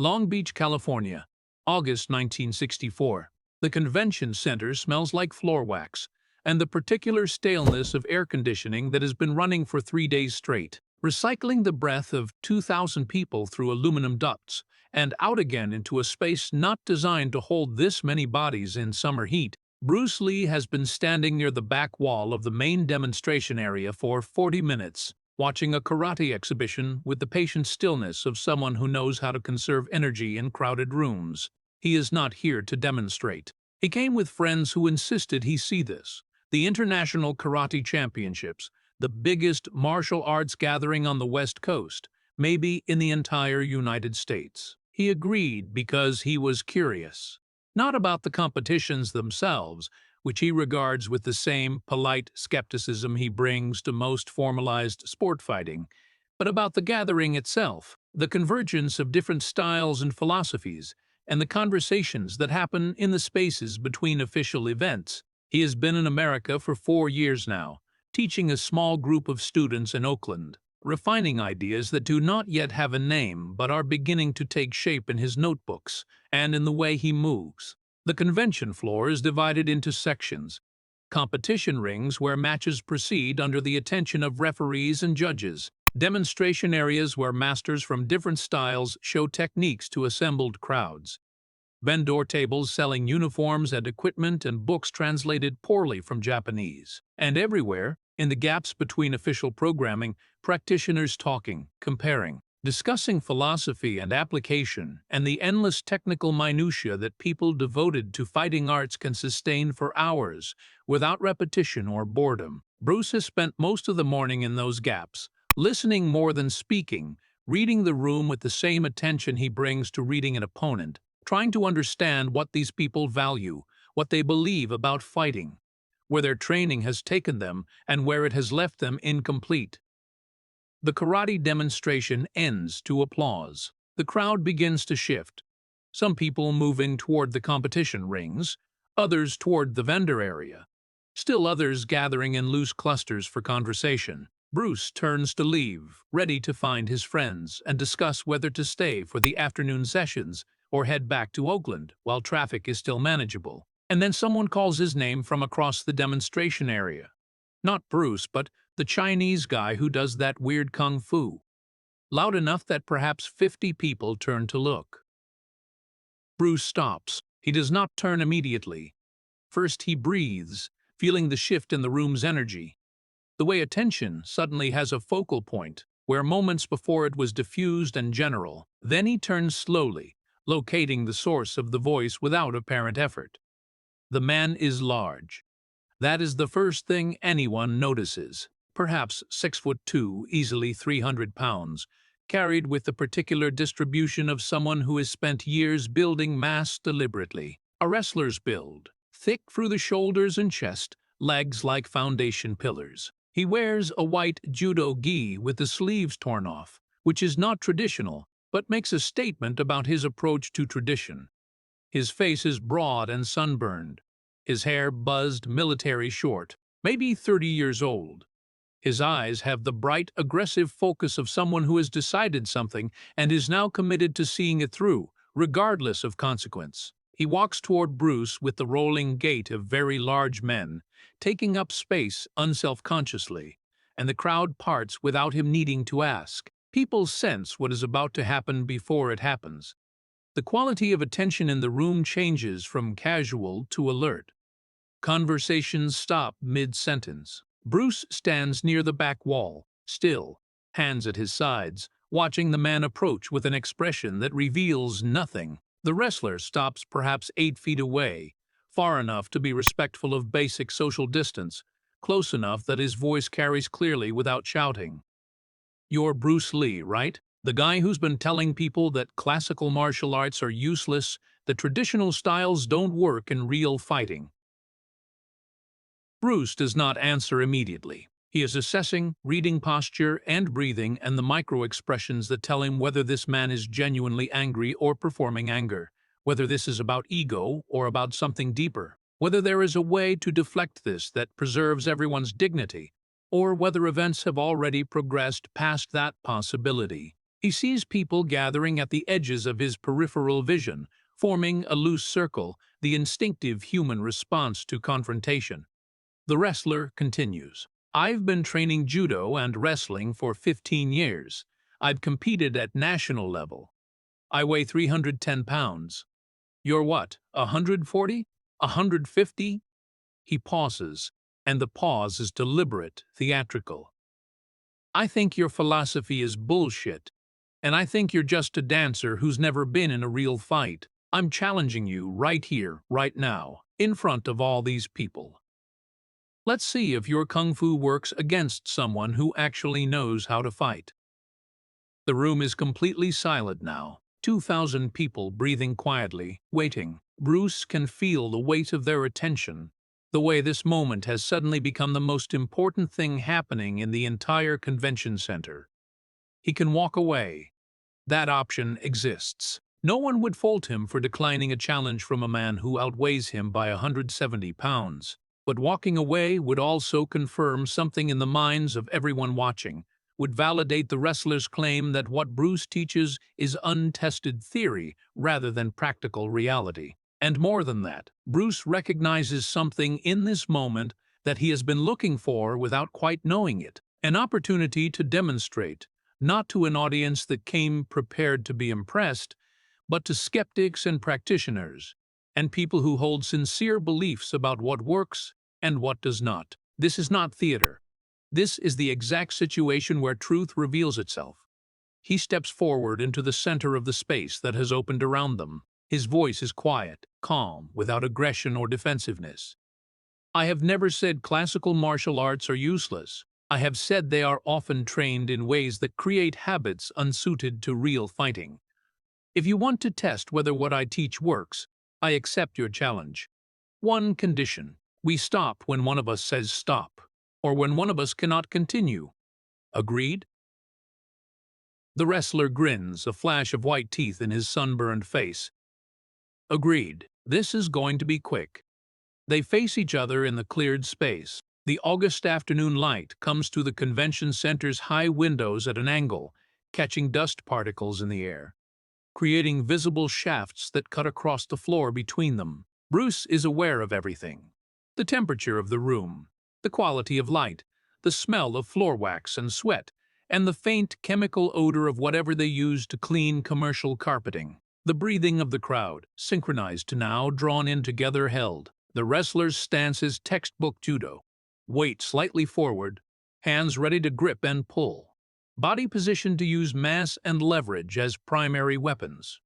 Long Beach, California, August 1964. The convention center smells like floor wax, and the particular staleness of air conditioning that has been running for 3 days straight, recycling the breath of 2,000 people through aluminum ducts and out again into a space not designed to hold this many bodies in summer heat. Bruce Lee has been standing near the back wall of the main demonstration area for 40 minutes, watching a karate exhibition with the patient stillness of someone who knows how to conserve energy in crowded rooms. He is not here to demonstrate. He came with friends who insisted he see this. The International Karate Championships, the biggest martial arts gathering on the West Coast, maybe in the entire United States. He agreed because he was curious. Not about the competitions themselves, which he regards with the same polite skepticism he brings to most formalized sport fighting, but about the gathering itself, the convergence of different styles and philosophies, and the conversations that happen in the spaces between official events. He has been in America for 4 years now, teaching a small group of students in Oakland, refining ideas that do not yet have a name but are beginning to take shape in his notebooks and in the way he moves. The convention floor is divided into sections: competition rings where matches proceed under the attention of referees and judges, demonstration areas where masters from different styles show techniques to assembled crowds, vendor tables selling uniforms and equipment and books translated poorly from Japanese, and everywhere, in the gaps between official programming, practitioners talking, comparing, discussing philosophy and application, and the endless technical minutiae that people devoted to fighting arts can sustain for hours, without repetition or boredom. Bruce has spent most of the morning in those gaps, listening more than speaking, reading the room with the same attention he brings to reading an opponent, trying to understand what these people value, what they believe about fighting, where their training has taken them and where it has left them incomplete. The karate demonstration ends to applause. The crowd begins to shift. Some people moving toward the competition rings, others toward the vendor area, still others gathering in loose clusters for conversation. Bruce turns to leave, ready to find his friends and discuss whether to stay for the afternoon sessions or head back to Oakland while traffic is still manageable. And then someone calls his name from across the demonstration area. Not Bruce, but the Chinese guy who does that weird kung fu. Loud enough that perhaps 50 people turn to look. Bruce stops. He does not turn immediately. First he breathes, feeling the shift in the room's energy. The way attention suddenly has a focal point, where moments before it was diffused and general. Then he turns slowly, locating the source of the voice without apparent effort. The man is large. That is the first thing anyone notices. Perhaps 6'2", easily 300 pounds, carried with the particular distribution of someone who has spent years building mass deliberately. A wrestler's build, thick through the shoulders and chest, legs like foundation pillars. He wears a white judo gi with the sleeves torn off, which is not traditional, but makes a statement about his approach to tradition. His face is broad and sunburned. His hair buzzed military short, maybe 30 years old. His eyes have the bright, aggressive focus of someone who has decided something and is now committed to seeing it through, regardless of consequence. He walks toward Bruce with the rolling gait of very large men, taking up space unselfconsciously, and the crowd parts without him needing to ask. People sense what is about to happen before it happens. The quality of attention in the room changes from casual to alert. Conversations stop mid-sentence. Bruce stands near the back wall, still, hands at his sides, watching the man approach with an expression that reveals nothing. The wrestler stops perhaps 8 feet away, far enough to be respectful of basic social distance, close enough that his voice carries clearly without shouting. "You're Bruce Lee, right? The guy who's been telling people that classical martial arts are useless, that traditional styles don't work in real fighting." Bruce does not answer immediately. He is assessing, reading posture and breathing and the micro-expressions that tell him whether this man is genuinely angry or performing anger, whether this is about ego or about something deeper, whether there is a way to deflect this that preserves everyone's dignity, or whether events have already progressed past that possibility. He sees people gathering at the edges of his peripheral vision, forming a loose circle, the instinctive human response to confrontation. The wrestler continues. I've been training judo and wrestling for 15 years. I've competed at national level. I weigh 310 pounds. You're what, 140? 150? He pauses, and the pause is deliberate, theatrical. I think your philosophy is bullshit, and I think you're just a dancer who's never been in a real fight. I'm challenging you right here, right now, in front of all these people. Let's see if your kung fu works against someone who actually knows how to fight. The room is completely silent now. 2,000 people breathing quietly, waiting. Bruce can feel the weight of their attention, the way this moment has suddenly become the most important thing happening in the entire convention center. He can walk away. That option exists. No one would fault him for declining a challenge from a man who outweighs him by 170 pounds. But walking away would also confirm something in the minds of everyone watching, would validate the wrestler's claim that what Bruce teaches is untested theory rather than practical reality. And more than that, Bruce recognizes something in this moment that he has been looking for without quite knowing it. An opportunity to demonstrate, not to an audience that came prepared to be impressed, but to skeptics and practitioners, and people who hold sincere beliefs about what works and what does not. This is not theater. This is the exact situation where truth reveals itself. He steps forward into the center of the space that has opened around them. His voice is quiet, calm, without aggression or defensiveness. I have never said classical martial arts are useless. I have said they are often trained in ways that create habits unsuited to real fighting. If you want to test whether what I teach works, I accept your challenge. One condition: we stop when one of us says stop, or when one of us cannot continue. Agreed? The wrestler grins, a flash of white teeth in his sunburned face. Agreed. This is going to be quick. They face each other in the cleared space. The August afternoon light comes through the convention center's high windows at an angle, catching dust particles in the air, creating visible shafts that cut across the floor between them. Bruce is aware of everything. The temperature of the room, the quality of light, the smell of floor wax and sweat, and the faint chemical odor of whatever they use to clean commercial carpeting. The breathing of the crowd, synchronized to now, drawn in together, held. The wrestler's stance is textbook judo. Weight slightly forward, hands ready to grip and pull. Body positioned to use mass and leverage as primary weapons.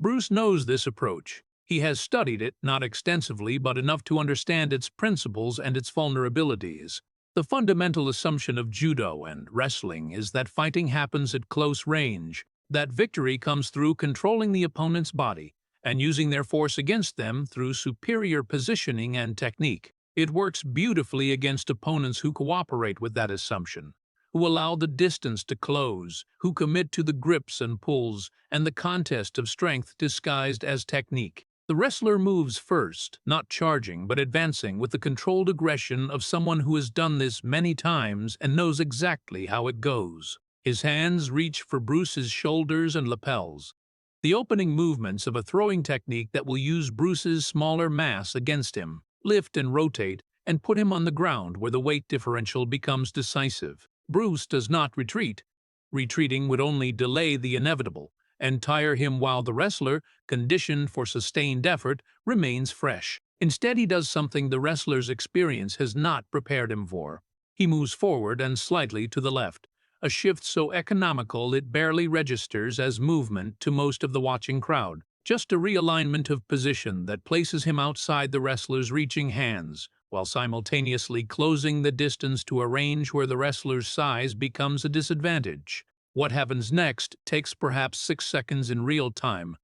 Bruce knows this approach. He has studied it, not extensively, but enough to understand its principles and its vulnerabilities. The fundamental assumption of judo and wrestling is that fighting happens at close range, that victory comes through controlling the opponent's body and using their force against them through superior positioning and technique. It works beautifully against opponents who cooperate with that assumption, who allow the distance to close, who commit to the grips and pulls, and the contest of strength disguised as technique. The wrestler moves first, not charging but advancing with the controlled aggression of someone who has done this many times and knows exactly how it goes. His hands reach for Bruce's shoulders and lapels, the opening movements of a throwing technique that will use Bruce's smaller mass against him, lift and rotate, and put him on the ground where the weight differential becomes decisive. Bruce does not retreat. Retreating would only delay the inevitable and tire him, while the wrestler, conditioned for sustained effort, remains fresh. Instead, he does something the wrestler's experience has not prepared him for. He moves forward and slightly to the left, a shift so economical it barely registers as movement to most of the watching crowd. Just a realignment of position that places him outside the wrestler's reaching hands, while simultaneously closing the distance to a range where the wrestler's size becomes a disadvantage. What happens next takes perhaps 6 seconds in real time,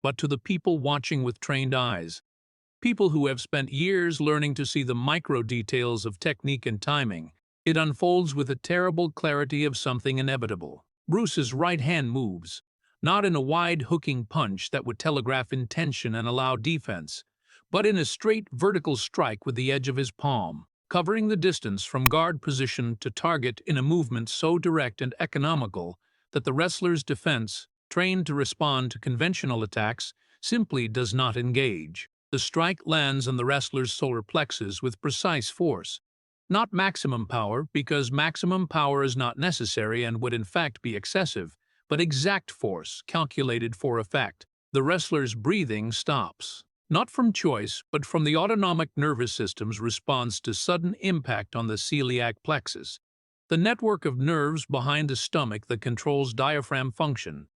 but to the people watching with trained eyes, people who have spent years learning to see the micro details of technique and timing, it unfolds with a terrible clarity of something inevitable. Bruce's right hand moves, not in a wide hooking punch that would telegraph intention and allow defense, but in a straight vertical strike with the edge of his palm, covering the distance from guard position to target in a movement so direct and economical that the wrestler's defense, trained to respond to conventional attacks, simply does not engage. The strike lands on the wrestler's solar plexus with precise force. Not maximum power, because maximum power is not necessary and would in fact be excessive, but exact force, calculated for effect. The wrestler's breathing stops. Not from choice, but from the autonomic nervous system's response to sudden impact on the celiac plexus, the network of nerves behind the stomach that controls diaphragm function.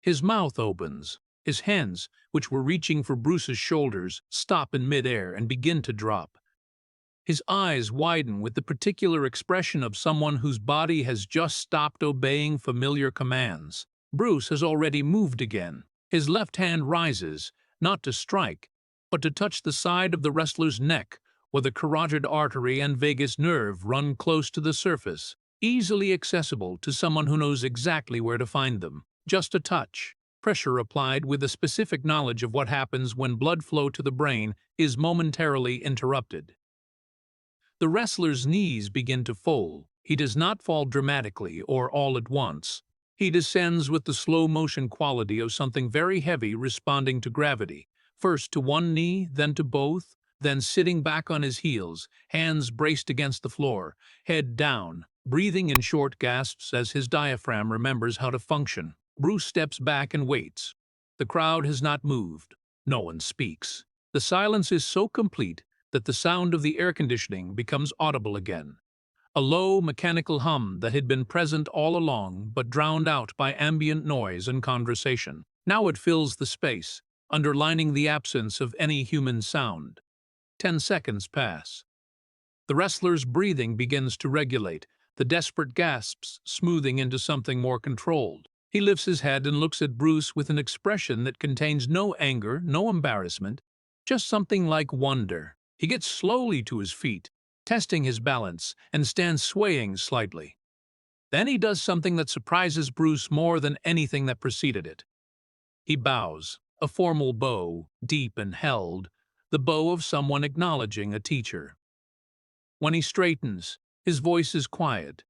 His mouth opens. His hands, which were reaching for Bruce's shoulders, stop in midair and begin to drop. His eyes widen with the particular expression of someone whose body has just stopped obeying familiar commands. Bruce has already moved again. His left hand rises, not to strike, but to touch the side of the wrestler's neck, where the carotid artery and vagus nerve run close to the surface, easily accessible to someone who knows exactly where to find them. Just a touch. Pressure applied with a specific knowledge of what happens when blood flow to the brain is momentarily interrupted. The wrestler's knees begin to fold. He does not fall dramatically or all at once. He descends with the slow-motion quality of something very heavy responding to gravity, first to one knee, then to both, then sitting back on his heels, hands braced against the floor, head down, breathing in short gasps as his diaphragm remembers how to function. Bruce steps back and waits. The crowd has not moved. No one speaks. The silence is so complete that the sound of the air conditioning becomes audible again. A low, mechanical hum that had been present all along but drowned out by ambient noise and conversation. Now it fills the space, underlining the absence of any human sound. 10 seconds pass. The wrestler's breathing begins to regulate, the desperate gasps smoothing into something more controlled. He lifts his head and looks at Bruce with an expression that contains no anger, no embarrassment, just something like wonder. He gets slowly to his feet, testing his balance, and stands swaying slightly. Then he does something that surprises Bruce more than anything that preceded it. He bows, a formal bow, deep and held, the bow of someone acknowledging a teacher. When he straightens, his voice is quiet,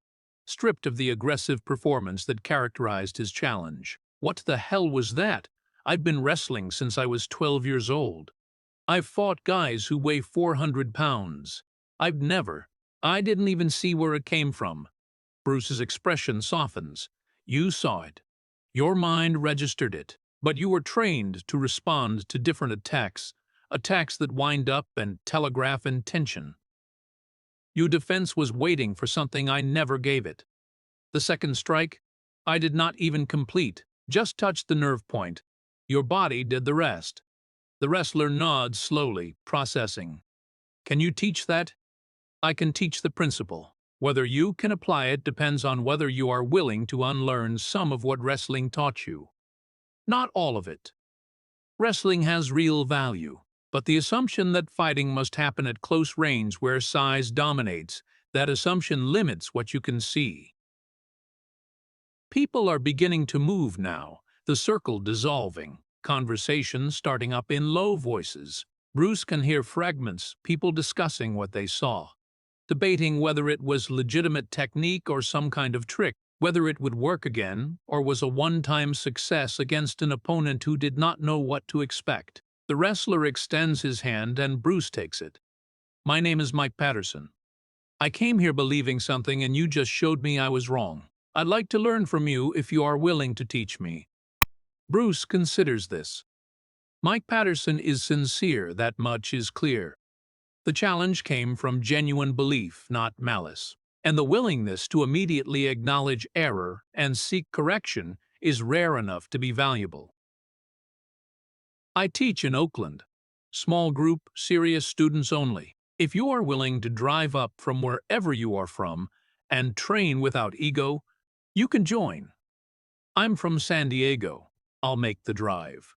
stripped of the aggressive performance that characterized his challenge. What the hell was that? I've been wrestling since I was 12 years old. I've fought guys who weigh 400 pounds. I didn't even see where it came from. Bruce's expression softens. You saw it. Your mind registered it. But you were trained to respond to different attacks that wind up and telegraph intention. Your defense was waiting for something I never gave it. The second strike, I did not even complete, just touched the nerve point. Your body did the rest. The wrestler nods slowly, processing. Can you teach that? I can teach the principle. Whether you can apply it depends on whether you are willing to unlearn some of what wrestling taught you. Not all of it. Wrestling has real value, but the assumption that fighting must happen at close range where size dominates, that assumption limits what you can see. People are beginning to move now, the circle dissolving, conversations starting up in low voices. Bruce can hear fragments, people discussing what they saw, debating whether it was legitimate technique or some kind of trick, whether it would work again or was a one-time success against an opponent who did not know what to expect. The wrestler extends his hand and Bruce takes it. My name is Mike Patterson. I came here believing something and you just showed me I was wrong. I'd like to learn from you if you are willing to teach me. Bruce considers this. Mike Patterson is sincere, that much is clear. The challenge came from genuine belief, not malice. And the willingness to immediately acknowledge error and seek correction is rare enough to be valuable. I teach in Oakland. Small group, serious students only. If you are willing to drive up from wherever you are from and train without ego, you can join. I'm from San Diego. I'll make the drive.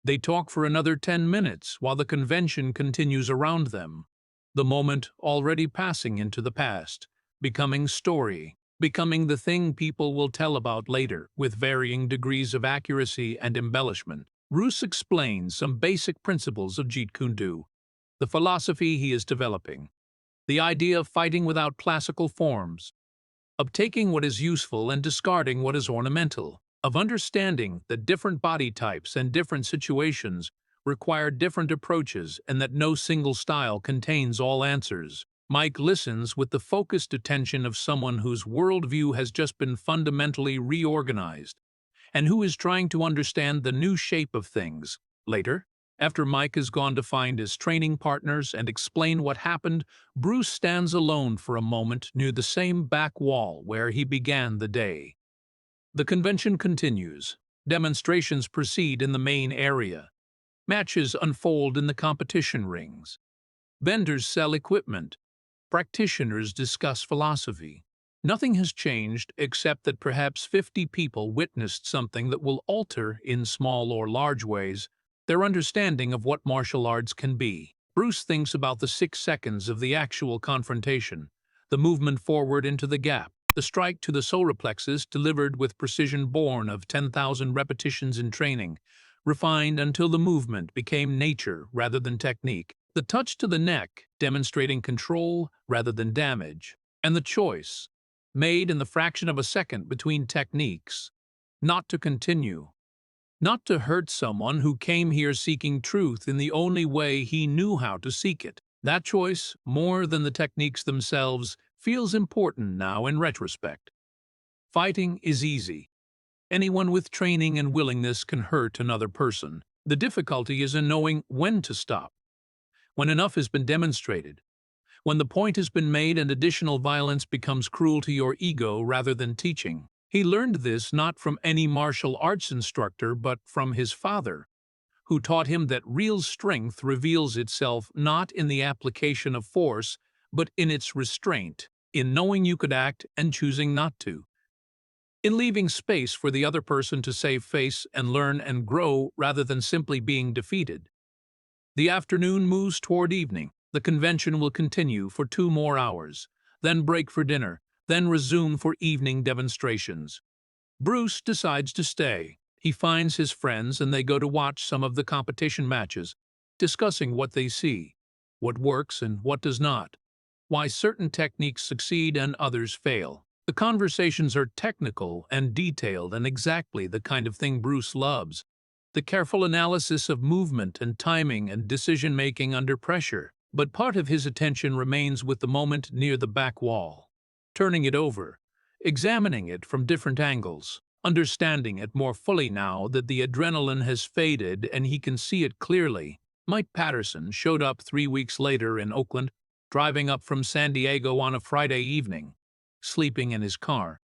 They talk for another 10 minutes while the convention continues around them, the moment already passing into the past, becoming story, becoming the thing people will tell about later with varying degrees of accuracy and embellishment. Bruce explains some basic principles of Jeet Kune Do, the philosophy he is developing, the idea of fighting without classical forms, of taking what is useful and discarding what is ornamental, of understanding that different body types and different situations require different approaches and that no single style contains all answers. Mike listens with the focused attention of someone whose worldview has just been fundamentally reorganized and who is trying to understand the new shape of things. Later, after Mike has gone to find his training partners and explain what happened, Bruce stands alone for a moment near the same back wall where he began the day. The convention continues. Demonstrations proceed in the main area. Matches unfold in the competition rings. Vendors sell equipment. Practitioners discuss philosophy. Nothing has changed except that perhaps 50 people witnessed something that will alter, in small or large ways, their understanding of what martial arts can be. Bruce thinks about the 6 seconds of the actual confrontation, the movement forward into the gap, the strike to the solar plexus delivered with precision born of 10,000 repetitions in training, refined until the movement became nature rather than technique, the touch to the neck demonstrating control rather than damage, and the choice, made in the fraction of a second between techniques, not to continue, not to hurt someone who came here seeking truth in the only way he knew how to seek it. That choice, more than the techniques themselves, feels important now in retrospect. Fighting is easy. Anyone with training and willingness can hurt another person. The difficulty is in knowing when to stop, when enough has been demonstrated, when the point has been made and additional violence becomes cruel to your ego rather than teaching. He learned this not from any martial arts instructor but from his father, who taught him that real strength reveals itself not in the application of force, but in its restraint, in knowing you could act and choosing not to, in leaving space for the other person to save face and learn and grow rather than simply being defeated. The afternoon moves toward evening. The convention will continue for 2 more hours, then break for dinner, then resume for evening demonstrations. Bruce decides to stay. He finds his friends and they go to watch some of the competition matches, discussing what they see, what works and what does not, why certain techniques succeed and others fail. The conversations are technical and detailed and exactly the kind of thing Bruce loves. The careful analysis of movement and timing and decision-making under pressure. But part of his attention remains with the moment near the back wall, turning it over, examining it from different angles, understanding it more fully now that the adrenaline has faded and he can see it clearly. Mike Patterson showed up 3 weeks later in Oakland, driving up from San Diego on a Friday evening, sleeping in his car,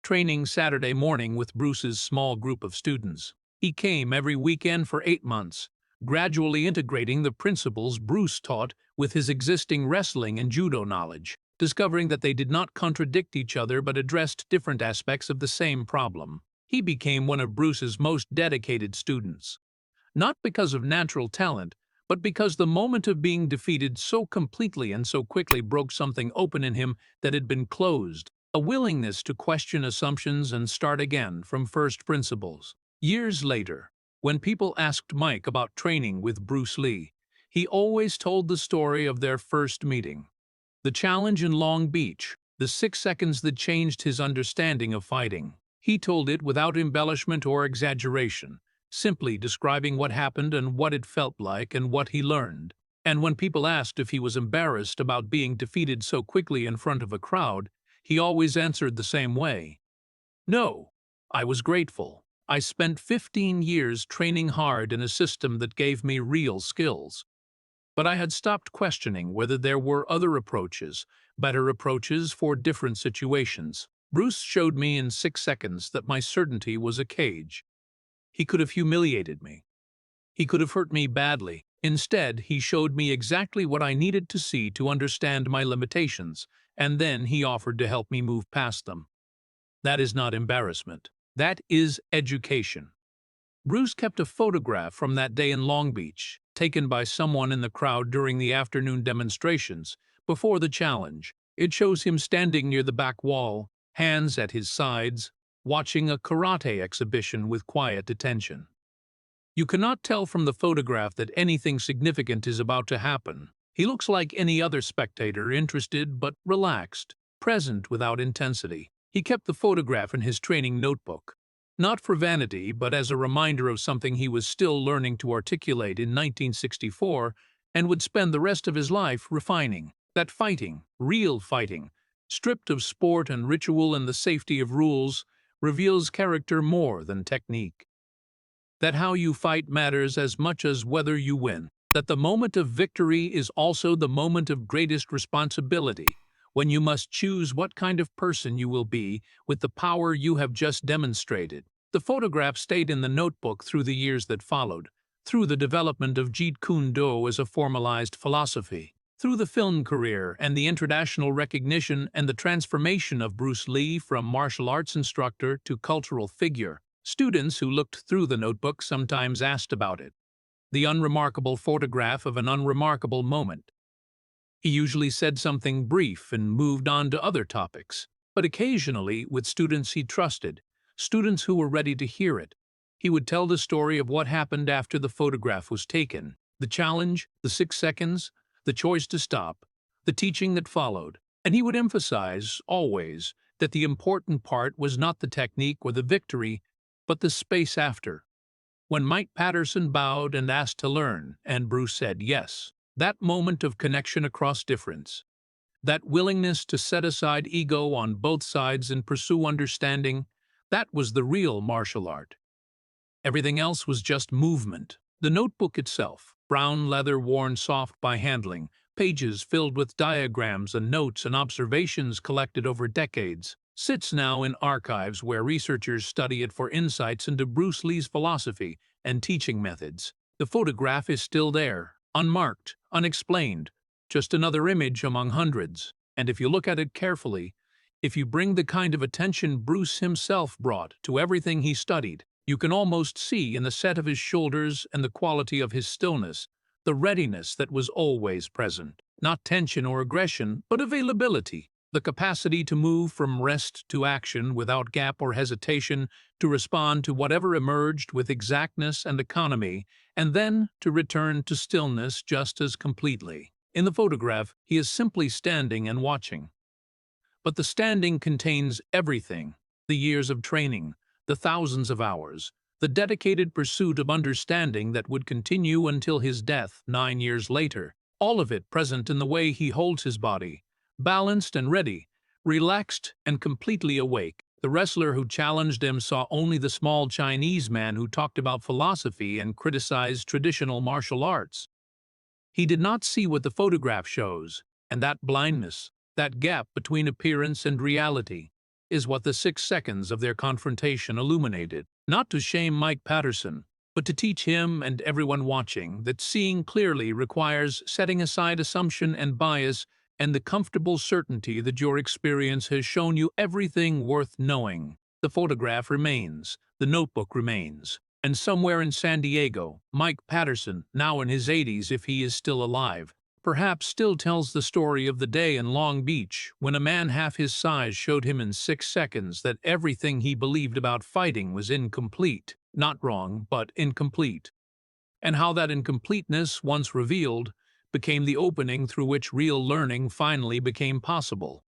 training Saturday morning with Bruce's small group of students. He came every weekend for 8 months, gradually integrating the principles Bruce taught with his existing wrestling and judo knowledge, discovering that they did not contradict each other but addressed different aspects of the same problem. He became one of Bruce's most dedicated students, not because of natural talent, but because the moment of being defeated so completely and so quickly broke something open in him that had been closed, a willingness to question assumptions and start again from first principles. Years later, when people asked Mike about training with Bruce Lee, he always told the story of their first meeting. The challenge in Long Beach, the 6 seconds that changed his understanding of fighting. He told it without embellishment or exaggeration, simply describing what happened and what it felt like and what he learned. And when people asked if he was embarrassed about being defeated so quickly in front of a crowd, he always answered the same way. No, I was grateful. I spent 15 years training hard in a system that gave me real skills. But I had stopped questioning whether there were other approaches, better approaches for different situations. Bruce showed me in 6 seconds that my certainty was a cage. He could have humiliated me. He could have hurt me badly. Instead, he showed me exactly what I needed to see to understand my limitations, and then he offered to help me move past them. That is not embarrassment. That is education. Bruce kept a photograph from that day in Long Beach, taken by someone in the crowd during the afternoon demonstrations, before the challenge. It shows him standing near the back wall, hands at his sides, watching a karate exhibition with quiet attention. You cannot tell from the photograph that anything significant is about to happen. He looks like any other spectator, interested but relaxed, present without intensity. He kept the photograph in his training notebook, not for vanity, but as a reminder of something he was still learning to articulate in 1964 and would spend the rest of his life refining. That fighting, real fighting, stripped of sport and ritual and the safety of rules, reveals character more than technique. That how you fight matters as much as whether you win. That the moment of victory is also the moment of greatest responsibility, when you must choose what kind of person you will be with the power you have just demonstrated. The photograph stayed in the notebook through the years that followed, through the development of Jeet Kune Do as a formalized philosophy, through the film career and the international recognition and the transformation of Bruce Lee from martial arts instructor to cultural figure. Students who looked through the notebook sometimes asked about it. The unremarkable photograph of an unremarkable moment. He usually said something brief and moved on to other topics, but occasionally, with students he trusted, students who were ready to hear it, he would tell the story of what happened after the photograph was taken, the challenge, the 6 seconds, the choice to stop, the teaching that followed, and he would emphasize, always, that the important part was not the technique or the victory, but the space after. When Mike Patterson bowed and asked to learn, and Bruce said yes, that moment of connection across difference, that willingness to set aside ego on both sides and pursue understanding, that was the real martial art. Everything else was just movement. The notebook itself, brown leather worn soft by handling, pages filled with diagrams and notes and observations collected over decades, sits now in archives where researchers study it for insights into Bruce Lee's philosophy and teaching methods. The photograph is still there, unmarked, unexplained, just another image among hundreds. And if you look at it carefully, if you bring the kind of attention Bruce himself brought to everything he studied, you can almost see in the set of his shoulders and the quality of his stillness, the readiness that was always present. Not tension or aggression, but availability. The capacity to move from rest to action without gap or hesitation, to respond to whatever emerged with exactness and economy, and then to return to stillness just as completely. In the photograph, he is simply standing and watching. But the standing contains everything: the years of training, the thousands of hours, the dedicated pursuit of understanding that would continue until his death 9 years later, all of it present in the way he holds his body, balanced and ready, relaxed and completely awake. The wrestler who challenged him saw only the small Chinese man who talked about philosophy and criticized traditional martial arts. He did not see what the photograph shows, and that blindness, that gap between appearance and reality, is what the 6 seconds of their confrontation illuminated. Not to shame Mike Patterson, but to teach him and everyone watching that seeing clearly requires setting aside assumption and bias and the comfortable certainty that your experience has shown you everything worth knowing. The photograph remains, the notebook remains, and somewhere in San Diego, Mike Patterson, now in his 80s if he is still alive, perhaps still tells the story of the day in Long Beach when a man half his size showed him in 6 seconds that everything he believed about fighting was incomplete. Not wrong, but incomplete. And how that incompleteness, once revealed, became the opening through which real learning finally became possible.